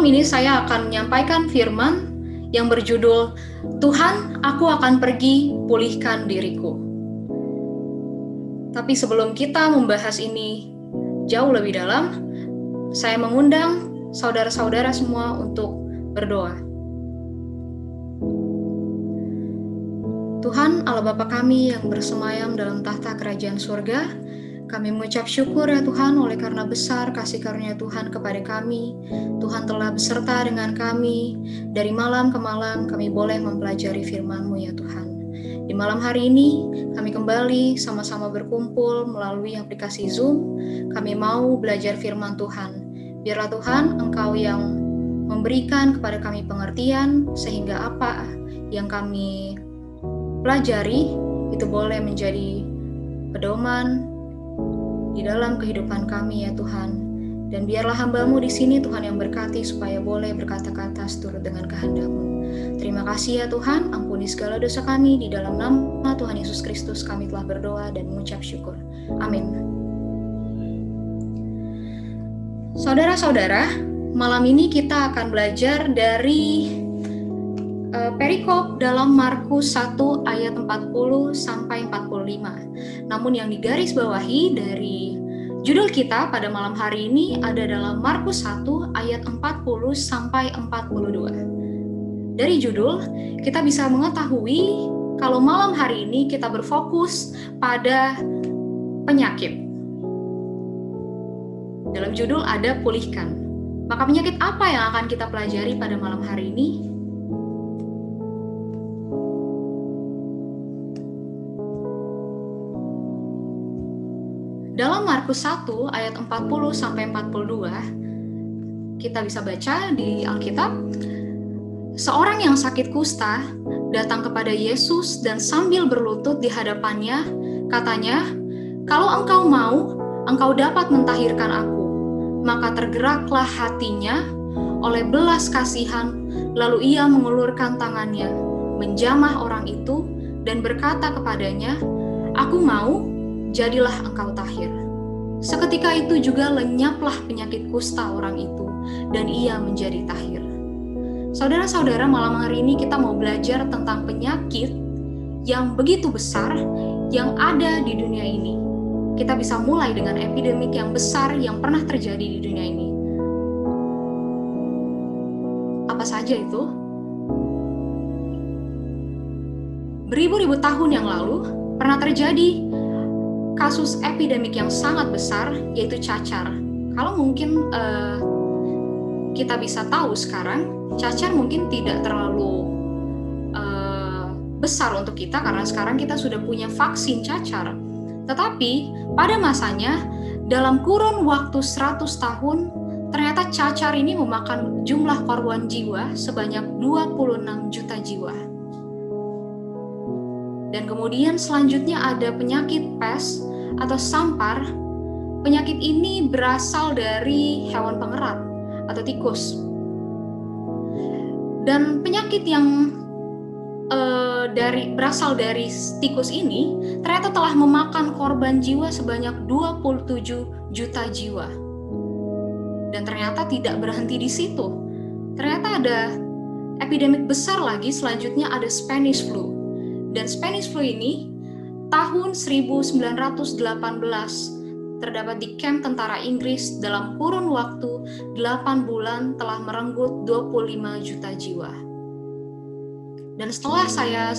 ini saya akan menyampaikan firman yang berjudul Tuhan, aku akan pergi pulihkan diriku. Tapi sebelum kita membahas ini jauh lebih dalam, saya mengundang saudara-saudara semua untuk berdoa. Tuhan Allah Bapa kami yang bersemayam dalam tahta kerajaan surga, kami mengucap syukur ya Tuhan oleh karena besar kasih karunia Tuhan kepada kami. Tuhan telah beserta dengan kami. Dari malam ke malam kami boleh mempelajari firman-Mu ya Tuhan. Di malam hari ini kami kembali sama-sama berkumpul melalui aplikasi Zoom. Kami mau belajar firman Tuhan. Biarlah Tuhan Engkau yang memberikan kepada kami pengertian sehingga apa yang kami pelajari itu boleh menjadi pedoman di dalam kehidupan kami ya Tuhan. Dan biarlah hamba-Mu di sini Tuhan yang berkati supaya boleh berkata-kata seturut dengan kehendak-Mu. Terima kasih ya Tuhan, ampuni segala dosa kami, di dalam nama Tuhan Yesus Kristus kami telah berdoa dan mengucap syukur. Amin. Saudara-saudara, malam ini kita akan belajar dari perikop dalam Markus 1 ayat 40 sampai 45. Namun yang digarisbawahi dari judul kita pada malam hari ini ada dalam Markus 1 ayat 40 sampai 42. Dari judul, kita bisa mengetahui kalau malam hari ini kita berfokus pada penyakit. Dalam judul ada pulihkan. Maka penyakit apa yang akan kita pelajari pada malam hari ini? Dalam Markus 1 ayat 40 sampai 42, kita bisa baca di Alkitab, seorang yang sakit kusta datang kepada Yesus dan sambil berlutut di hadapannya, katanya, "Kalau engkau mau, engkau dapat mentahirkan aku." Maka tergeraklah hatinya oleh belas kasihan, lalu ia mengulurkan tangannya, menjamah orang itu dan berkata kepadanya, "Aku mau, jadilah engkau tahir." Seketika itu juga lenyaplah penyakit kusta orang itu, dan ia menjadi tahir. Saudara-saudara, malam hari ini kita mau belajar tentang penyakit yang begitu besar yang ada di dunia ini. Kita bisa mulai dengan epidemik yang besar yang pernah terjadi di dunia ini. Apa saja itu? Beribu-ribu tahun yang lalu pernah terjadi kasus epidemik yang sangat besar, yaitu cacar. Kalau mungkin kita bisa tahu sekarang, cacar mungkin tidak terlalu besar untuk kita karena sekarang kita sudah punya vaksin cacar. Tetapi pada masanya, dalam kurun waktu 100 tahun, ternyata cacar ini memakan jumlah korban jiwa sebanyak 26 juta jiwa. Dan kemudian selanjutnya ada penyakit pes atau sampar. Penyakit ini berasal dari hewan pengerat atau tikus. Dan penyakit yang berasal dari tikus ini ternyata telah memakan korban jiwa sebanyak 27 juta jiwa. Dan ternyata tidak berhenti di situ. Ternyata ada epidemik besar lagi, selanjutnya ada Spanish flu. Dan Spanish flu ini tahun 1918 terdapat di kamp tentara Inggris dalam kurun waktu 8 bulan telah merenggut 25 juta jiwa. Dan setelah saya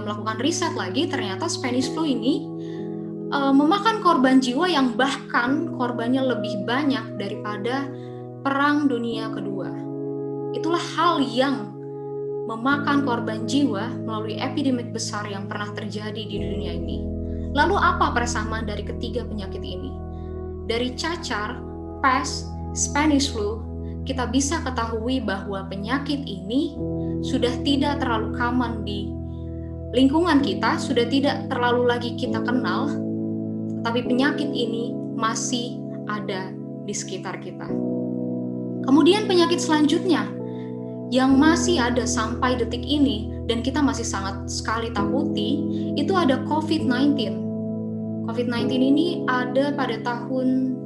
melakukan riset lagi, ternyata Spanish flu ini memakan korban jiwa yang bahkan korbannya lebih banyak daripada Perang Dunia Kedua. Itulah hal yang memakan korban jiwa melalui epidemik besar yang pernah terjadi di dunia ini. Lalu apa persamaan dari ketiga penyakit ini? Dari cacar, pes, Spanish flu, kita bisa ketahui bahwa penyakit ini sudah tidak terlalu common di lingkungan kita, sudah tidak terlalu lagi kita kenal, tapi penyakit ini masih ada di sekitar kita. Kemudian penyakit selanjutnya yang masih ada sampai detik ini dan kita masih sangat sekali takuti, itu ada COVID-19. COVID-19 ini ada pada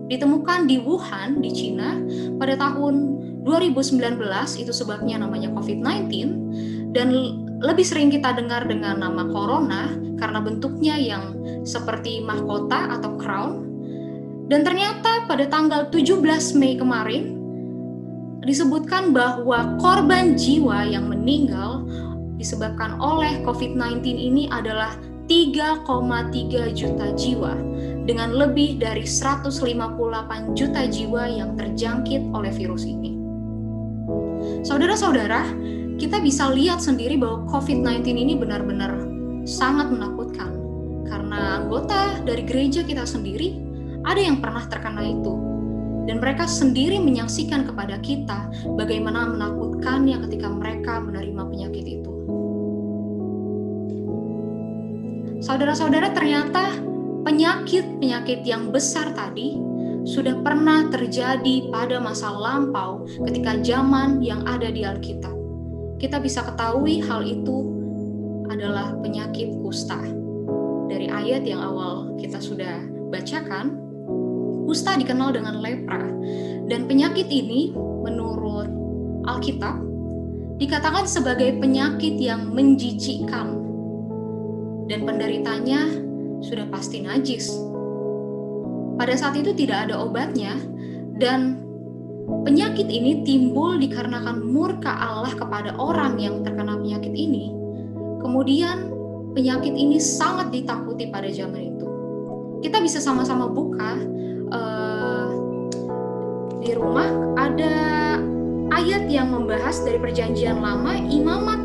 ditemukan di Wuhan, di Cina, pada tahun 2019 itu sebabnya namanya COVID-19, dan lebih sering kita dengar dengan nama corona karena bentuknya yang seperti mahkota atau crown. Dan ternyata pada tanggal 17 Mei kemarin disebutkan bahwa korban jiwa yang meninggal disebabkan oleh COVID-19 ini adalah 3,3 juta jiwa, dengan lebih dari 158 juta jiwa yang terjangkit oleh virus ini. Saudara-saudara, kita bisa lihat sendiri bahwa COVID-19 ini benar-benar sangat menakutkan, karena anggota dari gereja kita sendiri ada yang pernah terkena itu, dan mereka sendiri menyaksikan kepada kita bagaimana menakutkannya ketika mereka menerima penyakit itu. Saudara-saudara, ternyata penyakit-penyakit yang besar tadi sudah pernah terjadi pada masa lampau ketika zaman yang ada di Alkitab. Kita bisa ketahui hal itu adalah penyakit kusta. Dari ayat yang awal kita sudah bacakan, kusta dikenal dengan lepra. Dan penyakit ini menurut Alkitab dikatakan sebagai penyakit yang menjijikkan. Dan penderitanya sudah pasti najis. Pada saat itu tidak ada obatnya, dan penyakit ini timbul dikarenakan murka Allah kepada orang yang terkena penyakit ini. Kemudian penyakit ini sangat ditakuti pada zaman itu. Kita bisa sama-sama buka di rumah, ada ayat yang membahas dari Perjanjian Lama, Imamat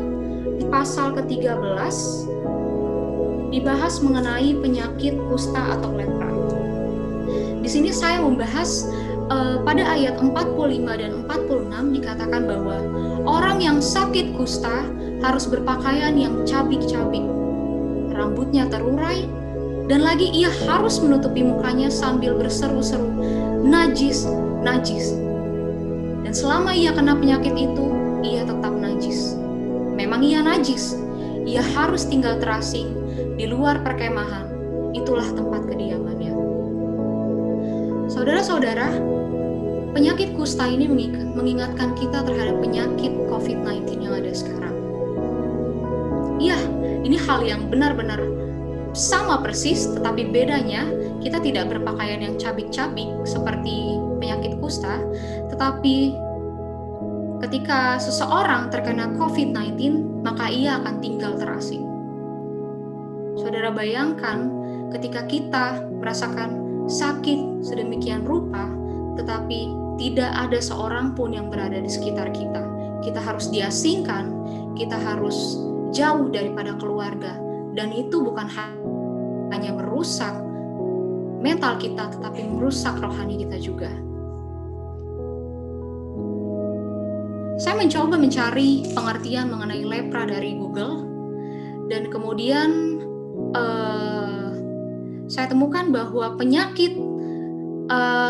di pasal ke-13 dibahas mengenai penyakit kusta atau lepra. Di sini saya membahas pada ayat 45 dan 46 dikatakan bahwa orang yang sakit kusta harus berpakaian yang cabik-cabik, rambutnya terurai, dan lagi ia harus menutupi mukanya sambil berseru-seru, najis, najis. Dan selama ia kena penyakit itu, ia tetap najis. Memang ia najis, ia harus tinggal terasing di luar perkemahan, itulah tempat kediamannya. Saudara-saudara, penyakit kusta ini mengingatkan kita terhadap penyakit COVID-19 yang ada sekarang. Iya, ini hal yang benar-benar sama persis, tetapi bedanya kita tidak berpakaian yang cabik-cabik seperti penyakit kusta, tetapi ketika seseorang terkena COVID-19, maka ia akan tinggal terasing. Saudara bayangkan ketika kita merasakan sakit sedemikian rupa, tetapi tidak ada seorang pun yang berada di sekitar kita. Kita harus diasingkan, kita harus jauh daripada keluarga, dan itu bukan hanya merusak mental kita, tetapi merusak rohani kita juga. Saya mencoba mencari pengertian mengenai lepra dari Google, dan kemudian saya temukan bahwa penyakit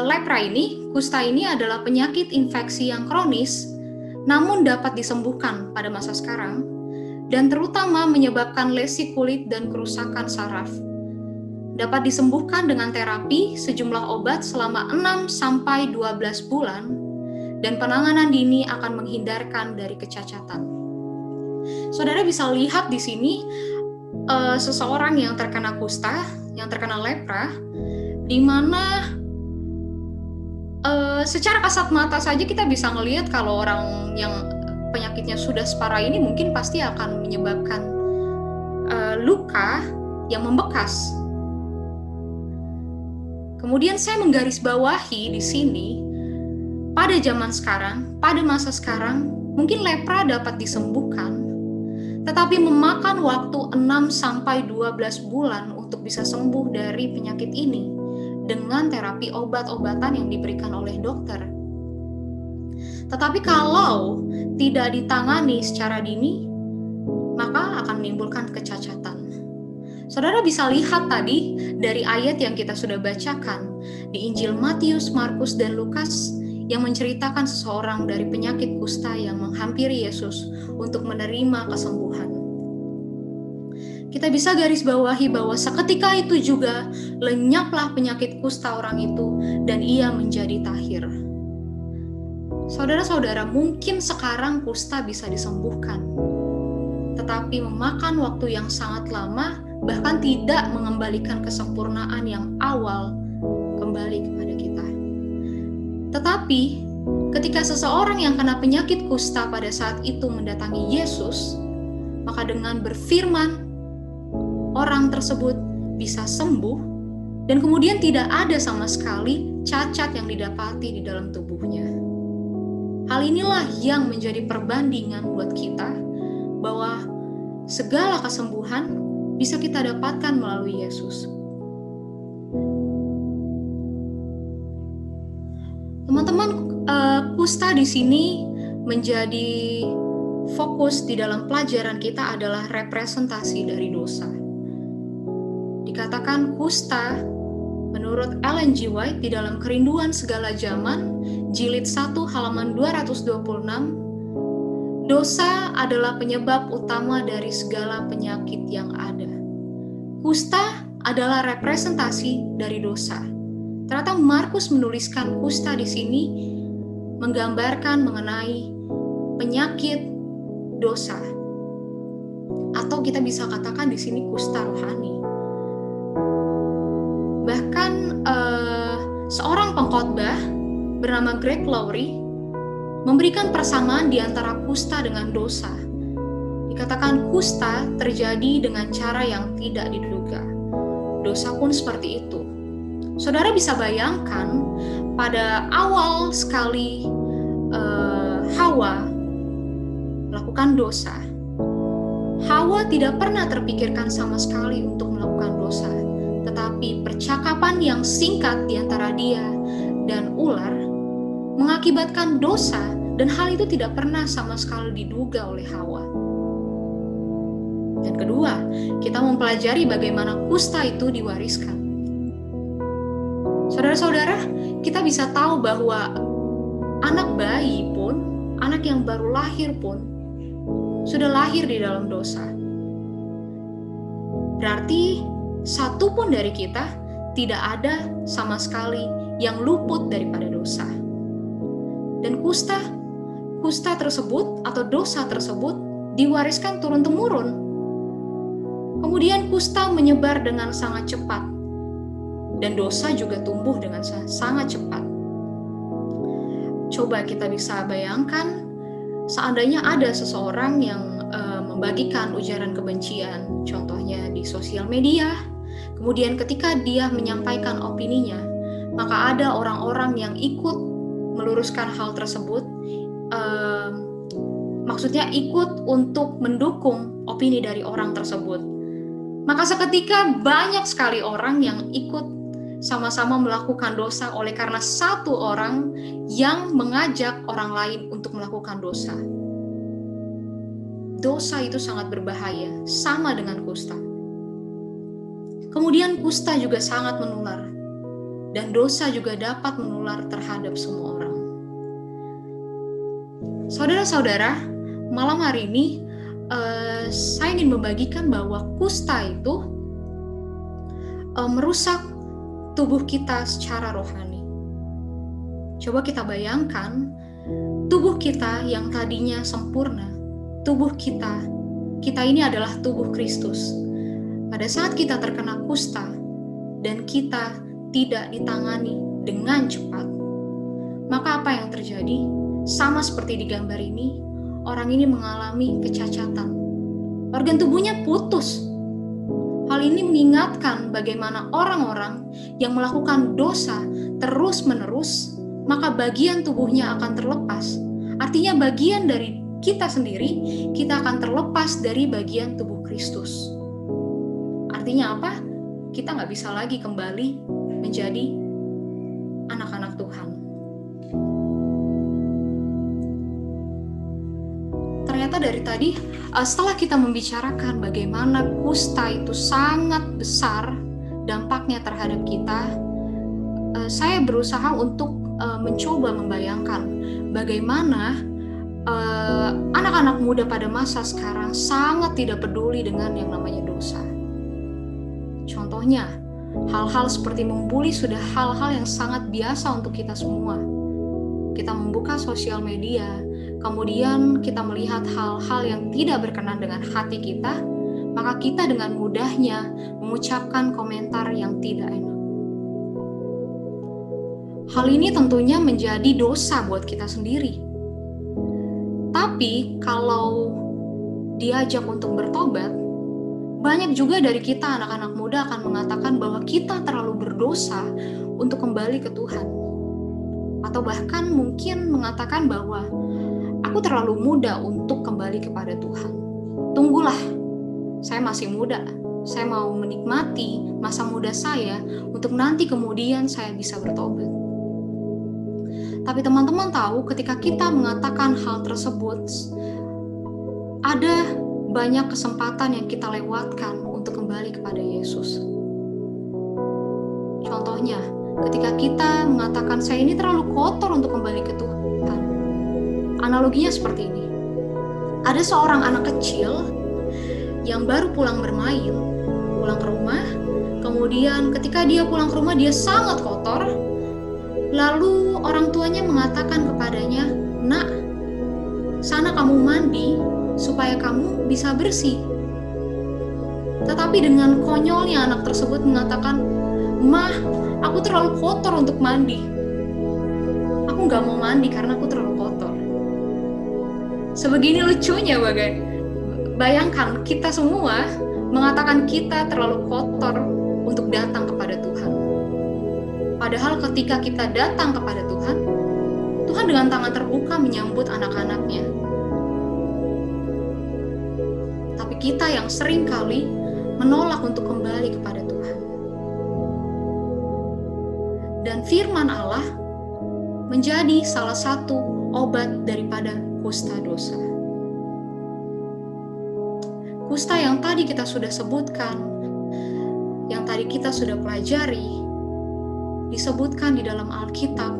lepra ini, kusta ini adalah penyakit infeksi yang kronis, namun dapat disembuhkan pada masa sekarang, dan terutama menyebabkan lesi kulit dan kerusakan saraf. Dapat disembuhkan dengan terapi sejumlah obat selama 6-12 bulan, dan penanganan dini akan menghindarkan dari kecacatan. Saudara bisa lihat di sini seseorang yang terkena kusta, yang terkena lepra, di mana secara kasat mata saja kita bisa ngelihat kalau orang yang penyakitnya sudah separah ini mungkin pasti akan menyebabkan luka yang membekas. Kemudian saya menggarisbawahi di sini, pada zaman sekarang, pada masa sekarang, mungkin lepra dapat disembuhkan, tetapi memakan waktu 6-12 bulan untuk bisa sembuh dari penyakit ini dengan terapi obat-obatan yang diberikan oleh dokter. Tetapi kalau tidak ditangani secara dini, maka akan menimbulkan kecacatan. Saudara bisa lihat tadi dari ayat yang kita sudah bacakan di Injil Matius, Markus, dan Lukas yang menceritakan seseorang dari penyakit kusta yang menghampiri Yesus untuk menerima kesembuhan. Kita bisa garis bawahi bahwa seketika itu juga lenyaplah penyakit kusta orang itu dan ia menjadi tahir. Saudara-saudara, mungkin sekarang kusta bisa disembuhkan, tetapi memakan waktu yang sangat lama, bahkan tidak mengembalikan kesempurnaan yang awal kembali kepada kita. Tetapi, ketika seseorang yang kena penyakit kusta pada saat itu mendatangi Yesus, maka dengan berfirman, orang tersebut bisa sembuh, dan kemudian tidak ada sama sekali cacat yang didapati di dalam tubuhnya. Hal inilah yang menjadi perbandingan buat kita, bahwa segala kesembuhan bisa kita dapatkan melalui Yesus. Teman-teman, kusta di sini menjadi fokus di dalam pelajaran kita adalah representasi dari dosa. Dikatakan kusta menurut Ellen G. White di dalam Kerinduan Segala Zaman, jilid 1 halaman 226, dosa adalah penyebab utama dari segala penyakit yang ada. Kusta adalah representasi dari dosa. Ternyata Markus menuliskan kusta di sini menggambarkan mengenai penyakit dosa. Atau kita bisa katakan di sini kusta rohani. Bahkan seorang pengkhotbah bernama Greg Laurie memberikan persamaan di antara kusta dengan dosa. Dikatakan kusta terjadi dengan cara yang tidak diduga. Dosa pun seperti itu. Saudara bisa bayangkan pada awal sekali Hawa melakukan dosa. Hawa tidak pernah terpikirkan sama sekali untuk melakukan dosa. Tetapi percakapan yang singkat di antara dia dan ular mengakibatkan dosa, dan hal itu tidak pernah sama sekali diduga oleh Hawa. Dan kedua, kita mempelajari bagaimana kusta itu diwariskan. Saudara-saudara, kita bisa tahu bahwa anak bayi pun, anak yang baru lahir pun, sudah lahir di dalam dosa. Berarti satu pun dari kita tidak ada sama sekali yang luput daripada dosa. Dan kusta tersebut atau dosa tersebut diwariskan turun-temurun. Kemudian kusta menyebar dengan sangat cepat, dan dosa juga tumbuh dengan sangat cepat. Coba kita bisa bayangkan, seandainya ada seseorang yang membagikan ujaran kebencian, contohnya di sosial media, kemudian ketika dia menyampaikan opininya, maka ada orang-orang yang ikut meluruskan hal tersebut, maksudnya ikut untuk mendukung opini dari orang tersebut. Maka seketika banyak sekali orang yang ikut sama-sama melakukan dosa oleh karena satu orang yang mengajak orang lain untuk melakukan dosa. Dosa itu sangat berbahaya, sama dengan kusta. Kemudian kusta juga sangat menular, dan dosa juga dapat menular terhadap semua orang. Saudara-saudara, malam hari ini saya ingin membagikan bahwa kusta itu merusak tubuh kita secara rohani. Coba kita bayangkan, tubuh kita yang tadinya sempurna, tubuh kita ini adalah tubuh Kristus. Pada saat kita terkena kusta dan kita tidak ditangani dengan cepat, maka apa yang terjadi? Sama seperti di gambar ini, orang ini mengalami kecacatan. Organ tubuhnya putus. Hal ini mengingatkan bagaimana orang-orang yang melakukan dosa terus-menerus, maka bagian tubuhnya akan terlepas. Artinya bagian dari kita sendiri, kita akan terlepas dari bagian tubuh Kristus. Artinya apa? Kita nggak bisa lagi kembali menjadi anak-anak Tuhan. Ternyata dari tadi, setelah kita membicarakan bagaimana kusta itu sangat besar dampaknya terhadap kita, saya berusaha untuk mencoba membayangkan bagaimana anak-anak muda pada masa sekarang sangat tidak peduli dengan yang namanya dosa. Contohnya, hal-hal seperti membuli sudah hal-hal yang sangat biasa untuk kita semua. kita membuka sosial media, kemudian kita melihat hal-hal yang tidak berkenan dengan hati kita, maka kita dengan mudahnya mengucapkan komentar yang tidak enak. Hal ini tentunya menjadi dosa buat kita sendiri. Tapi kalau diajak untuk bertobat, banyak juga dari kita anak-anak muda akan mengatakan bahwa kita terlalu berdosa untuk kembali ke Tuhan. Atau bahkan mungkin mengatakan bahwa aku terlalu muda untuk kembali kepada Tuhan. Tunggulah, saya masih muda. Saya mau menikmati masa muda saya untuk nanti kemudian saya bisa bertobat. Tapi teman-teman tahu, ketika kita mengatakan hal tersebut, ada banyak kesempatan yang kita lewatkan untuk kembali kepada Yesus. Contohnya, ketika kita mengatakan saya ini terlalu kotor untuk kembali ke Tuhan. Analoginya seperti ini. Ada seorang anak kecil yang baru pulang bermain, pulang ke rumah, kemudian ketika dia pulang ke rumah dia sangat kotor. Lalu orang tuanya mengatakan kepadanya, "Nak, sana kamu mandi supaya kamu bisa bersih." Tetapi dengan konyolnya anak tersebut mengatakan, "Mah, aku terlalu kotor untuk mandi. Aku nggak mau mandi karena aku terlalu kotor." Sebegini lucunya bayangkan kita semua mengatakan kita terlalu kotor untuk datang kepada Tuhan. Padahal ketika kita datang kepada Tuhan, Tuhan dengan tangan terbuka menyambut anak-anaknya. Tapi kita yang sering kali menolak untuk kembali kepada Tuhan. Dan firman Allah menjadi salah satu obat daripada kusta dosa. Kusta yang tadi kita sudah sebutkan, yang tadi kita sudah pelajari, disebutkan di dalam Alkitab.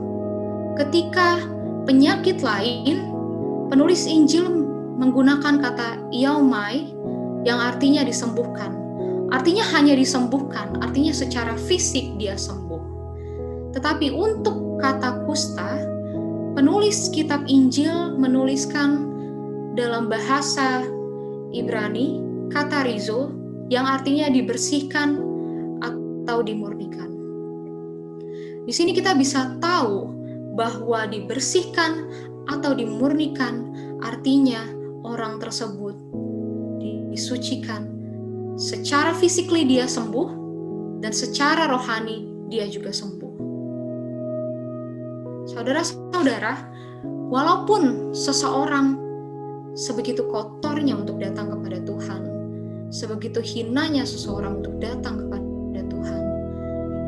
Ketika penyakit lain, penulis Injil menggunakan kata yaumai yang artinya disembuhkan. Artinya hanya disembuhkan, artinya secara fisik dia sembuh. Tetapi untuk kata kusta, penulis kitab Injil menuliskan dalam bahasa Ibrani kata rizo yang artinya dibersihkan atau dimurnikan. Di sini kita bisa tahu bahwa dibersihkan atau dimurnikan artinya orang tersebut disucikan. Secara fisikly dia sembuh dan secara rohani dia juga sembuh. Saudara-saudara, walaupun seseorang sebegitu kotornya untuk datang kepada Tuhan, sebegitu hinanya seseorang untuk datang kepada Tuhan,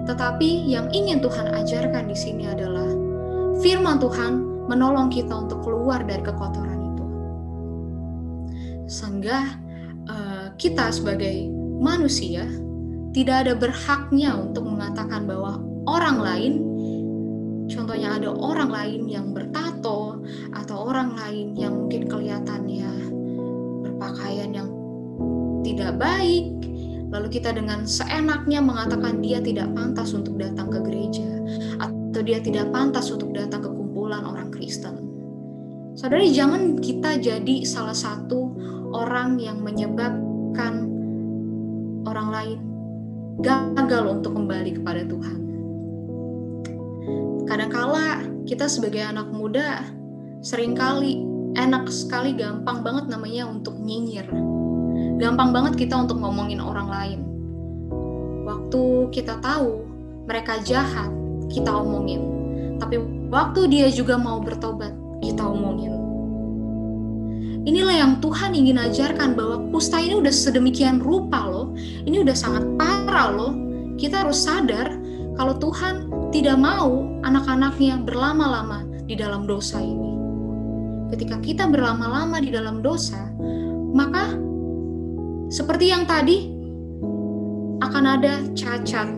tetapi yang ingin Tuhan ajarkan di sini adalah firman Tuhan menolong kita untuk keluar dari kekotoran itu. Sehingga kita sebagai manusia tidak ada berhaknya untuk mengatakan bahwa orang lain, contohnya ada orang lain yang bertato atau orang lain yang mungkin kelihatannya berpakaian yang tidak baik, lalu kita dengan seenaknya mengatakan dia tidak pantas untuk datang ke gereja, atau dia tidak pantas untuk datang ke kumpulan orang Kristen. Saudari, jangan kita jadi salah satu orang yang menyebabkan orang lain gagal untuk kembali kepada Tuhan. Kadangkala kita sebagai anak muda seringkali enak sekali, gampang banget namanya untuk nyinyir. Gampang banget kita untuk ngomongin orang lain. Waktu kita tahu mereka jahat, kita omongin. Tapi waktu dia juga mau bertobat, kita omongin. Inilah yang Tuhan ingin ajarkan, bahwa kusta ini udah sedemikian rupa loh. Ini udah sangat parah loh. Kita harus sadar kalau Tuhan tidak mau anak-anaknya berlama-lama di dalam dosa ini. Ketika kita berlama-lama di dalam dosa, maka seperti yang tadi, akan ada cacat.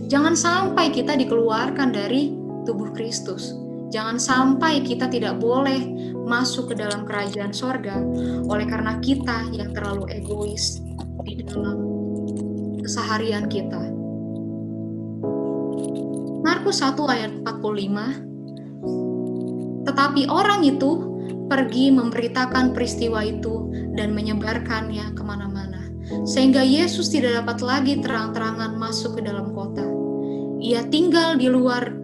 Jangan sampai kita dikeluarkan dari tubuh Kristus. Jangan sampai kita tidak boleh masuk ke dalam kerajaan sorga oleh karena kita yang terlalu egois di dalam keseharian kita. Markus 1 ayat 45, Tetapi orang itu pergi memberitakan peristiwa itu dan menyebarkannya kemana-mana. Sehingga Yesus tidak dapat lagi terang-terangan masuk ke dalam kota. Ia tinggal di luar,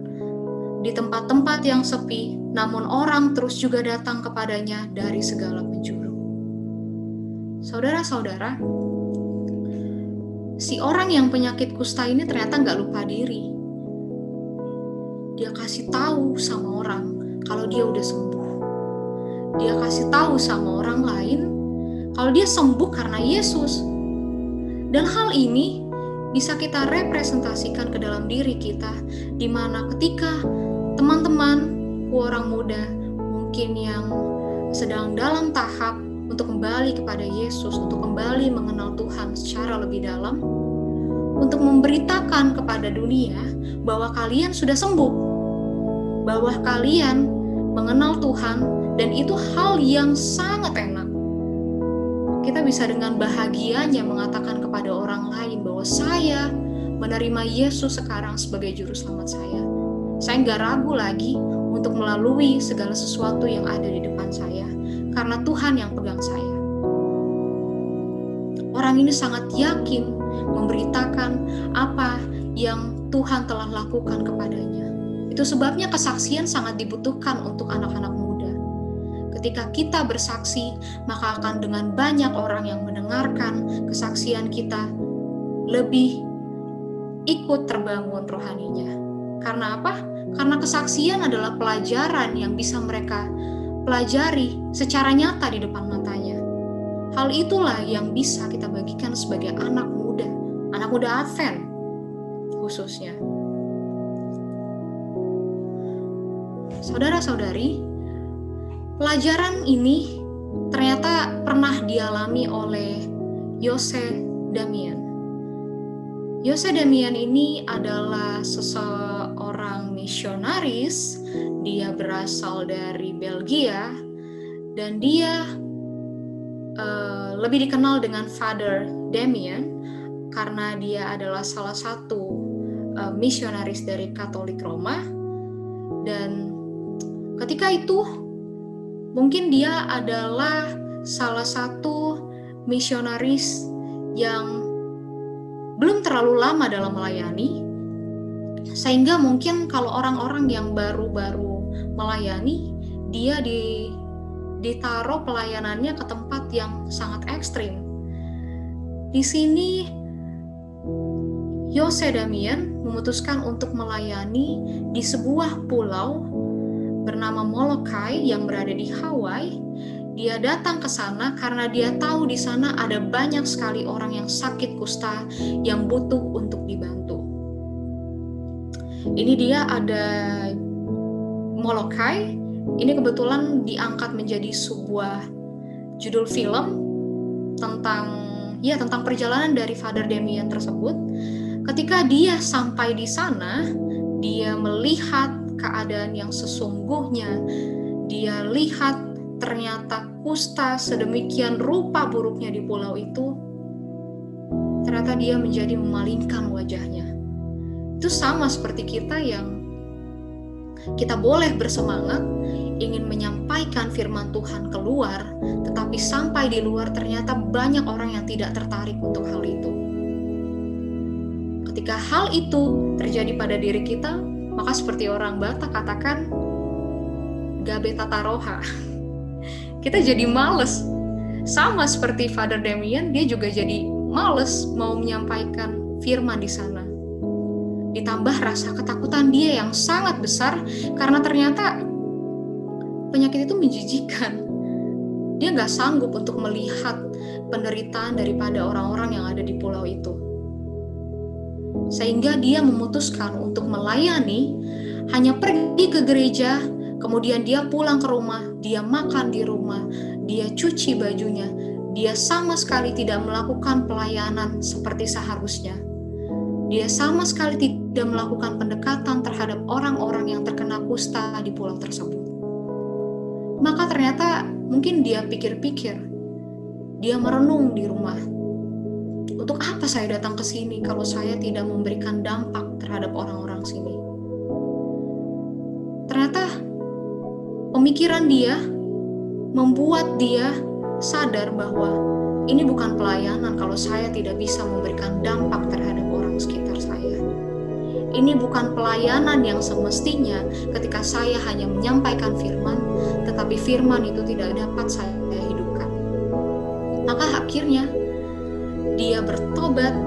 di tempat-tempat yang sepi, namun orang terus juga datang kepadanya dari segala penjuru. Saudara-saudara, si orang yang penyakit kusta ini ternyata nggak lupa diri. Dia kasih tahu sama orang kalau dia udah sembuh. Dia kasih tahu sama orang lain kalau dia sembuh karena Yesus. Dan hal ini bisa kita representasikan ke dalam diri kita, di mana ketika teman-teman, orang muda, mungkin yang sedang dalam tahap untuk kembali kepada Yesus, untuk kembali mengenal Tuhan secara lebih dalam, untuk memberitakan kepada dunia bahwa kalian sudah sembuh, bahwa kalian mengenal Tuhan, dan itu hal yang sangat enak. Kita bisa dengan bahagianya mengatakan kepada orang lain bahwa saya menerima Yesus sekarang sebagai juru selamat saya. Saya nggak ragu lagi untuk melalui segala sesuatu yang ada di depan saya, karena Tuhan yang pegang saya. Orang ini sangat yakin memberitakan apa yang Tuhan telah lakukan kepadanya. Itu sebabnya kesaksian sangat dibutuhkan untuk anak-anak muda. Ketika kita bersaksi, maka akan dengan banyak orang yang mendengarkan kesaksian kita lebih ikut terbangun rohaninya. Karena apa? Karena kesaksian adalah pelajaran yang bisa mereka pelajari secara nyata di depan matanya. Hal itulah yang bisa kita bagikan sebagai anak muda Advent khususnya. Saudara-saudari, pelajaran ini ternyata pernah dialami oleh Yose Damian. Yose Damian ini adalah seseorang misionaris. Dia berasal dari Belgia dan dia lebih dikenal dengan Father Damien karena dia adalah salah satu misionaris dari Katolik Roma. Dan ketika itu mungkin dia adalah salah satu misionaris yang belum terlalu lama dalam melayani, sehingga mungkin kalau orang-orang yang baru-baru melayani, dia ditaruh pelayanannya ke tempat yang sangat ekstrim. Di sini Yose Damian memutuskan untuk melayani di sebuah pulau bernama Molokai yang berada di Hawaii. Dia datang ke sana karena dia tahu di sana ada banyak sekali orang yang sakit kusta yang butuh untuk dibantu. Ini dia ada Molokai. Ini kebetulan diangkat menjadi sebuah judul film tentang perjalanan dari Father Damien tersebut. Ketika dia sampai di sana, dia melihat keadaan yang sesungguhnya. Dia lihat ternyata kusta sedemikian rupa buruknya di pulau itu. Ternyata dia menjadi memalingkan wajahnya. Itu sama seperti kita yang kita boleh bersemangat ingin menyampaikan firman Tuhan keluar, tetapi sampai di luar ternyata banyak orang yang tidak tertarik untuk hal itu. Ketika hal itu terjadi pada diri kita, maka seperti orang Batak katakan, gabe tata roha. Kita jadi males. Sama seperti Father Damien, dia juga jadi males mau menyampaikan firman di sana. Ditambah rasa ketakutan dia yang sangat besar karena ternyata penyakit itu menjijikan. Dia nggak sanggup untuk melihat penderitaan daripada orang-orang yang ada di pulau itu. Sehingga dia memutuskan untuk melayani, hanya pergi ke gereja, kemudian dia pulang ke rumah, dia makan di rumah, dia cuci bajunya, dia sama sekali tidak melakukan pelayanan seperti seharusnya. Dia sama sekali tidak melakukan pendekatan terhadap orang-orang yang terkena kusta di pulau tersebut. Maka ternyata mungkin dia pikir-pikir, dia merenung di rumah. Untuk apa saya datang ke sini kalau saya tidak memberikan dampak terhadap orang-orang sini? Ternyata Pemikiran dia membuat dia sadar bahwa ini bukan pelayanan kalau saya tidak bisa memberikan dampak terhadap orang sekitar saya. Ini bukan pelayanan yang semestinya ketika saya hanya menyampaikan firman, tetapi firman itu tidak dapat saya hidupkan. Maka akhirnya dia bertobat,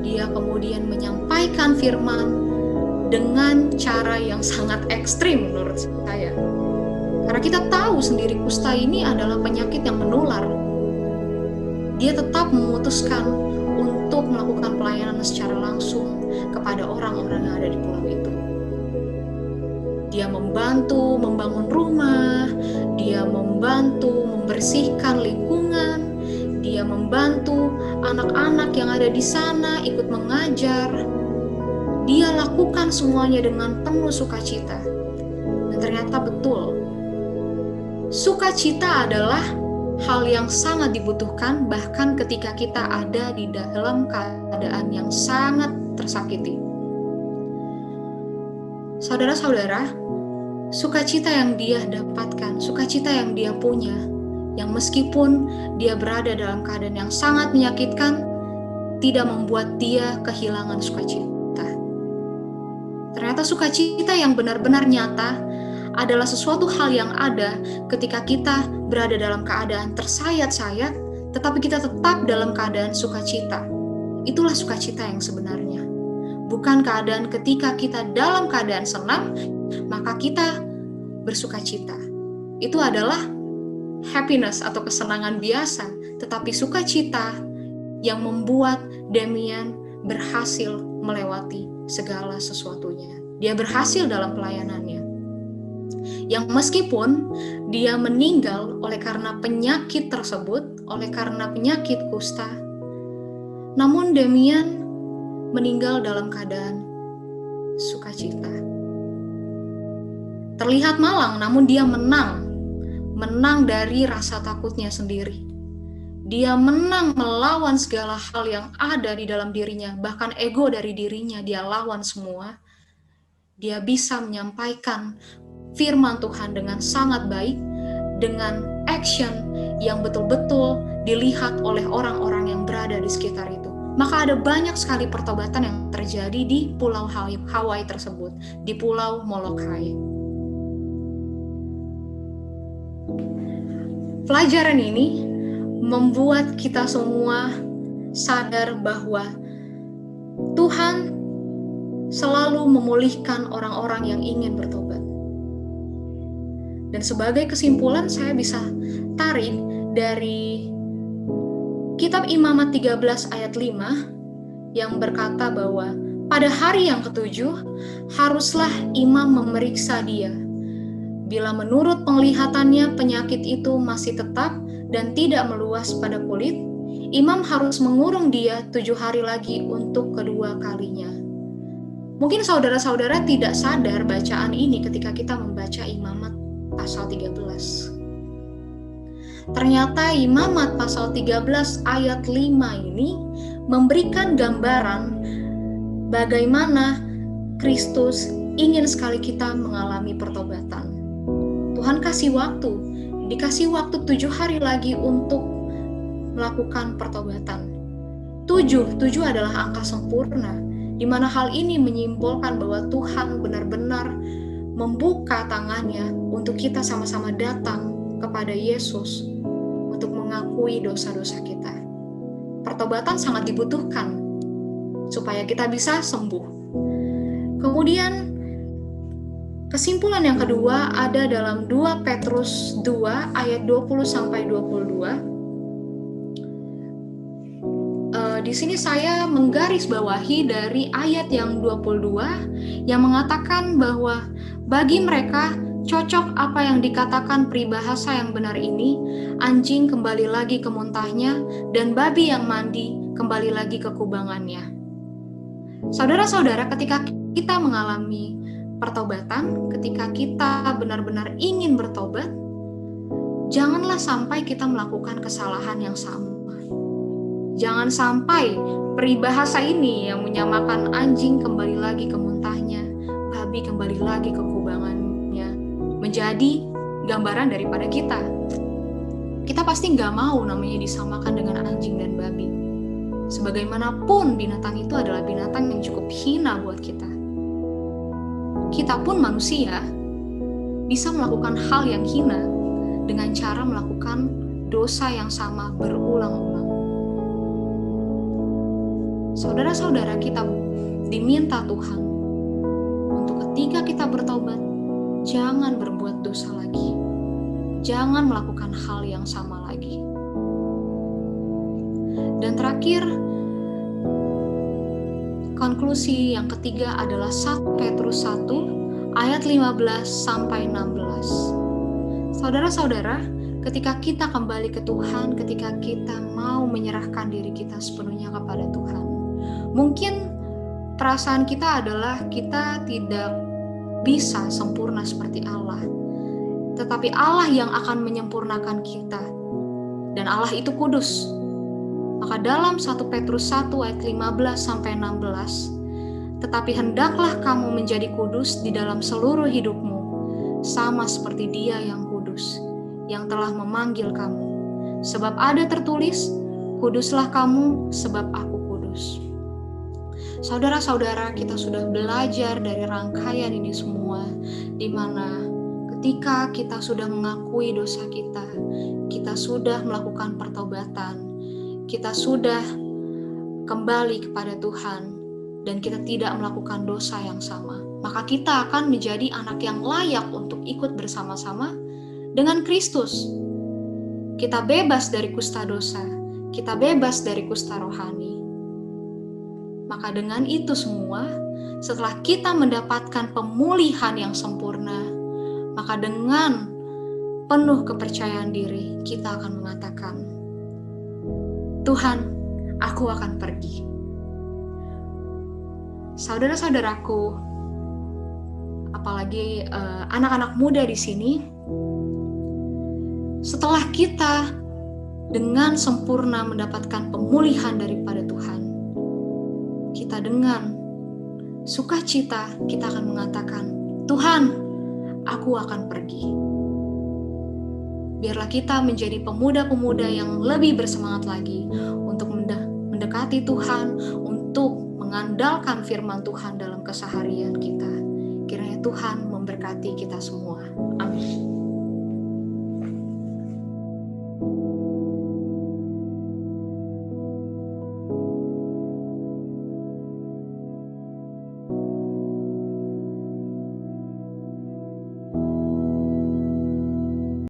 dia kemudian menyampaikan firman dengan cara yang sangat ekstrim menurut saya. Karena kita tahu sendiri kusta ini adalah penyakit yang menular. Dia tetap memutuskan untuk melakukan pelayanan secara langsung kepada orang-orang yang ada di pulau itu. Dia membantu membangun rumah, dia membantu membersihkan lingkungan, dia membantu anak-anak yang ada di sana ikut mengajar. Dia lakukan semuanya dengan penuh sukacita. Dan ternyata betul, sukacita adalah hal yang sangat dibutuhkan bahkan ketika kita ada di dalam keadaan yang sangat tersakiti. Saudara-saudara, sukacita yang dia dapatkan, sukacita yang dia punya, yang meskipun dia berada dalam keadaan yang sangat menyakitkan, tidak membuat dia kehilangan sukacita. Ternyata sukacita yang benar-benar nyata adalah sesuatu hal yang ada ketika kita berada dalam keadaan tersayat-sayat, tetapi kita tetap dalam keadaan sukacita. Itulah sukacita yang sebenarnya. Bukan keadaan ketika kita dalam keadaan senang, maka kita bersukacita. Itu adalah happiness atau kesenangan biasa, tetapi sukacita yang membuat Demian berhasil melewati segala sesuatunya. Dia berhasil dalam pelayanannya. Yang meskipun dia meninggal oleh karena penyakit tersebut, oleh karena penyakit kusta, namun Demian meninggal dalam keadaan sukacita. Terlihat malang, namun dia menang dari rasa takutnya sendiri. Dia menang melawan segala hal yang ada di dalam dirinya, bahkan ego dari dirinya dia lawan semua. Dia bisa menyampaikan firman Tuhan dengan sangat baik, dengan action yang betul-betul dilihat oleh orang-orang yang berada di sekitar itu. Maka ada banyak sekali pertobatan yang terjadi di pulau Hawaii tersebut, di pulau Molokai. Pelajaran ini membuat kita semua sadar bahwa Tuhan selalu memulihkan orang-orang yang ingin bertobat. Dan sebagai kesimpulan saya bisa tarik dari Kitab Imamat 13 ayat 5 yang berkata bahwa pada hari yang ketujuh haruslah imam memeriksa dia. Bila menurut penglihatannya penyakit itu masih tetap dan tidak meluas pada kulit, imam harus mengurung dia 7 hari lagi untuk kedua kalinya. Mungkin saudara-saudara tidak sadar bacaan ini ketika kita membaca Imamat pasal 13. Ternyata Imamat pasal 13 ayat 5 ini memberikan gambaran bagaimana Kristus ingin sekali kita mengalami pertobatan. Tuhan kasih waktu, dikasih waktu 7 hari lagi untuk melakukan pertobatan. 7 adalah angka sempurna, di mana hal ini menyimbolkan bahwa Tuhan benar-benar membuka tangannya untuk kita sama-sama datang kepada Yesus untuk mengakui dosa-dosa kita. Pertobatan sangat dibutuhkan supaya kita bisa sembuh. Kemudian kesimpulan yang kedua ada dalam 2 Petrus 2 ayat 20-22. Di sini saya menggarisbawahi dari ayat yang 22 yang mengatakan bahwa bagi mereka cocok apa yang dikatakan peribahasa yang benar ini, anjing kembali lagi ke muntahnya dan babi yang mandi kembali lagi ke kubangannya. Saudara-saudara, ketika kita mengalami pertobatan, ketika kita benar-benar ingin bertobat, janganlah sampai kita melakukan kesalahan yang sama. Jangan sampai peribahasa ini yang menyamakan anjing kembali lagi ke muntahnya, babi kembali lagi ke kubangannya, menjadi gambaran daripada kita. Kita pasti nggak mau namanya disamakan dengan anjing dan babi. Sebagaimanapun binatang itu adalah binatang yang cukup hina buat kita. Kita pun manusia bisa melakukan hal yang hina dengan cara melakukan dosa yang sama berulang-ulang. Saudara-saudara, kita diminta Tuhan untuk ketika kita bertobat, jangan berbuat dosa lagi. Jangan melakukan hal yang sama lagi. Dan terakhir, konklusi yang ketiga adalah 1 Petrus 1 ayat 15 sampai 16. Saudara-saudara, ketika kita kembali ke Tuhan, ketika kita mau menyerahkan diri kita sepenuhnya kepada Tuhan, mungkin perasaan kita adalah kita tidak bisa sempurna seperti Allah. Tetapi Allah yang akan menyempurnakan kita. Dan Allah itu kudus. Maka dalam 1 Petrus 1 ayat 15 sampai 16, tetapi hendaklah kamu menjadi kudus di dalam seluruh hidupmu, sama seperti Dia yang kudus, yang telah memanggil kamu. Sebab ada tertulis, kuduslah kamu sebab aku kudus. Saudara-saudara, kita sudah belajar dari rangkaian ini semua, di mana ketika kita sudah mengakui dosa kita sudah melakukan pertobatan, kita sudah kembali kepada Tuhan, dan kita tidak melakukan dosa yang sama, maka kita akan menjadi anak yang layak untuk ikut bersama-sama dengan Kristus. Kita bebas dari kusta dosa, kita bebas dari kusta rohani. Maka dengan itu semua, setelah kita mendapatkan pemulihan yang sempurna, maka dengan penuh kepercayaan diri, kita akan mengatakan, Tuhan, aku akan pergi. Saudara-saudaraku, apalagi anak-anak muda di sini, setelah kita dengan sempurna mendapatkan pemulihan daripada Tuhan, kita dengan sukacita kita akan mengatakan, Tuhan, aku akan pergi. Biarlah kita menjadi pemuda-pemuda yang lebih bersemangat lagi untuk mendekati Tuhan, untuk mengandalkan firman Tuhan dalam keseharian kita. Kiranya Tuhan memberkati kita semua. Amin.